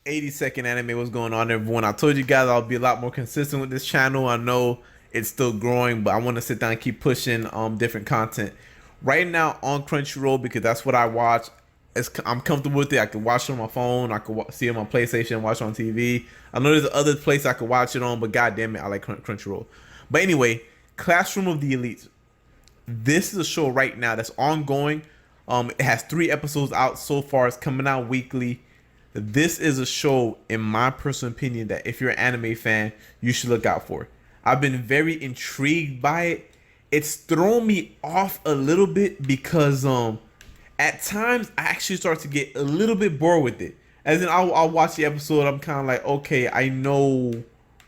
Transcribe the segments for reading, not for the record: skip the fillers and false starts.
80-second anime. What's going on, everyone? I told you guys I'll be a lot more consistent with this channel. I know it's still growing, but I want to sit down and keep pushing different content. Right now on Crunchyroll, because that's what I watch. I'm comfortable with it. I can watch it on my phone. I can see it on my PlayStation, watch it on TV. I know there's other place I could watch it on, but god damn it, I like Crunchyroll. But anyway, Classroom of the Elite. This is a show right now that's ongoing. It has 3 episodes out so far. It's coming out weekly. This is a show, in my personal opinion, that if you're an anime fan, you should look out for. I've been very intrigued by it. It's thrown me off a little bit because at times I actually start to get a little bit bored with it. As in, I'll watch the episode, I'm kind of like, okay, I know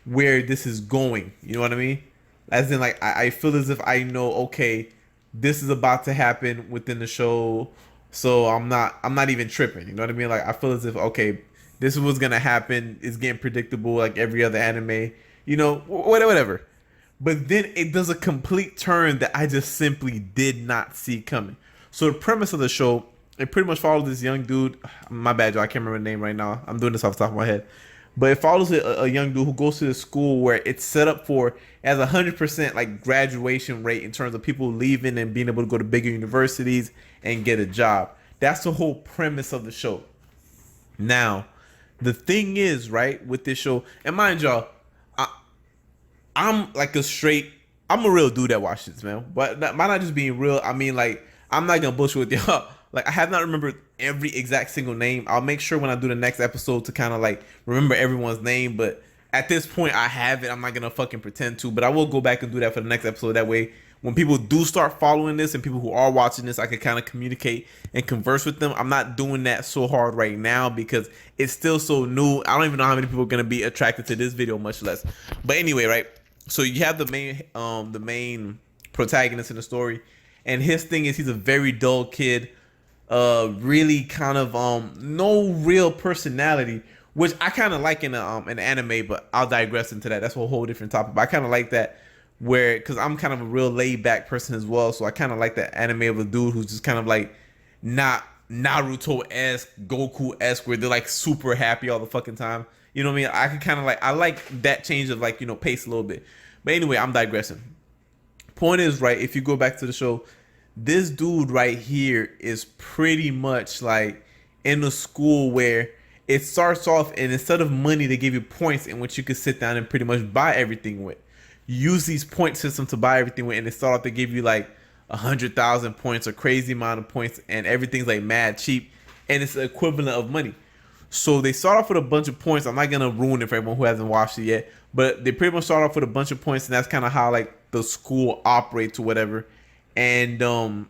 where this is going. You know what I mean? As in, like, I feel as if I know, okay, this is about to happen within the show, so I'm not even tripping. You know what I mean? Like, I feel as if, okay, this is what's gonna happen. It's getting predictable like every other anime. You know, whatever. But then it does a complete turn that I just simply did not see coming. So the premise of the show, it pretty much follows this young dude. My bad, y'all. I can't remember the name right now. I'm doing this off the top of my head. But it follows a young dude who goes to the school where it's set up for it has 100% like graduation rate in terms of people leaving and being able to go to bigger universities and get a job. That's the whole premise of the show. Now, the thing is, right, with this show, and mind y'all, I'm like I'm a real dude that watches this, man. But by not just being real, I mean, like, I'm not gonna bullshit with y'all. Like, I have not remembered every exact single name. I'll make sure when I do the next episode to kind of like remember everyone's name. But at this point, I have it. I'm not gonna fucking pretend to. But I will go back and do that for the next episode. That way, when people do start following this and people who are watching this, I can kind of communicate and converse with them. I'm not doing that so hard right now because it's still so new. I don't even know how many people are gonna be attracted to this video, much less. But anyway, right? So you have the main protagonist in the story, and his thing is he's a very dull kid, really kind of no real personality, which I kind of like in an anime, but I'll digress into that. That's a whole different topic. But I kind of like that where because I'm kind of a real laid back person as well, so I kind of like that anime of a dude who's just kind of like not Naruto-esque, Goku-esque, where they're like super happy all the fucking time. You know what I mean? I can kind of like I like that change of like pace a little bit. But anyway, I'm digressing. Point is, right, if you go back to the show, this dude right here is pretty much like in a school where it starts off and instead of money they give you points in which you could sit down and pretty much buy everything with. Use these point system to buy everything with, and they start off to give you like 100,000 points, a crazy amount of points, and everything's like mad cheap, and it's the equivalent of money. So they start off with a bunch of points. I'm not gonna ruin it for everyone who hasn't watched it yet, but they pretty much start off with a bunch of points, and that's kind of how like the school operates or whatever. And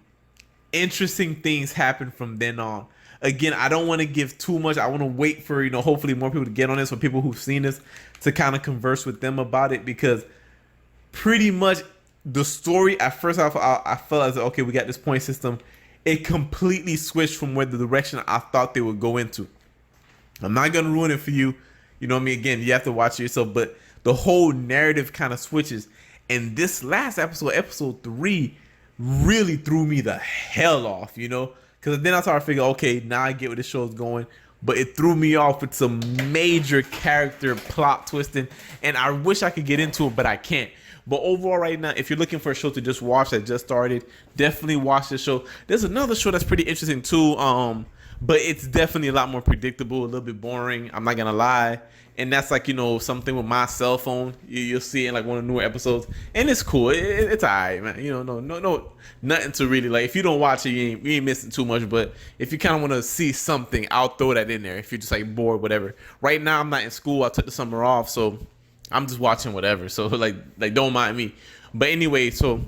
interesting things happen from then on. Again, I don't want to give too much. I want to wait for hopefully more people to get on this, for people who've seen this to kind of converse with them about it, because pretty much the story at first I felt as okay, we got this point system. It completely switched from where the direction I thought they would go into. I'm not gonna ruin it for you. You know what I mean? Again, you have to watch it yourself. But the whole narrative kind of switches. And this last episode, episode 3, really threw me the hell off, Because then I started to figure, okay, now I get where the show's going. But it threw me off with some major character plot twisting. And I wish I could get into it, but I can't. But overall, right now, if you're looking for a show to just watch that just started, definitely watch this show. There's another show that's pretty interesting too. But it's definitely a lot more predictable, a little bit boring. I'm not gonna lie, and that's like something with my cell phone. You'll see it in like one of the newer episodes, and it's cool. It's alright, man. No, nothing to really like. If you don't watch it, you ain't missing too much. But if you kind of want to see something, I'll throw that in there. If you're just like bored, whatever. Right now, I'm not in school. I took the summer off, so I'm just watching whatever. So like don't mind me. But anyway, so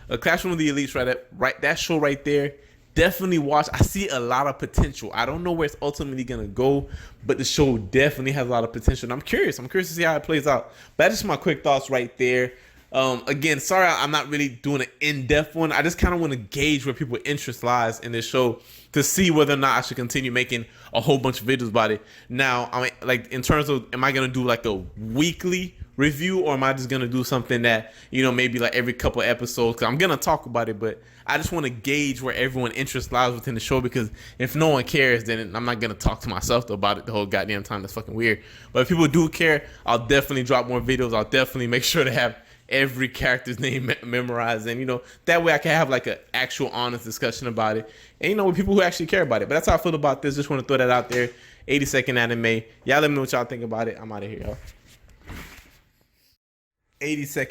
a Classroom of the Elites, right, that show right there. Definitely watch. I see a lot of potential. I don't know where it's ultimately gonna go, but the show definitely has a lot of potential. And I'm curious. I'm curious to see how it plays out. But that's just my quick thoughts right there. Again, sorry I'm not really doing an in-depth one. I just kind of want to gauge where people's interest lies in this show to see whether or not I should continue making a whole bunch of videos about it. Now, I mean, like in terms of, am I gonna do like a weekly review, or am I just gonna do something that, you know, maybe like every couple episodes? Because I'm gonna talk about it, but I just want to gauge where everyone's interest lies within the show. Because if no one cares, then I'm not gonna talk to myself about it the whole goddamn time. That's fucking weird. But if people do care, I'll definitely drop more videos. I'll definitely make sure to have every character's name memorized, and, you know, that way I can have like an actual honest discussion about it, and, you know, with people who actually care about it. But that's how I feel about this. Just want to throw that out there. 80-second anime. Y'all let me know what y'all think about it. I'm out of here, y'all. 80-second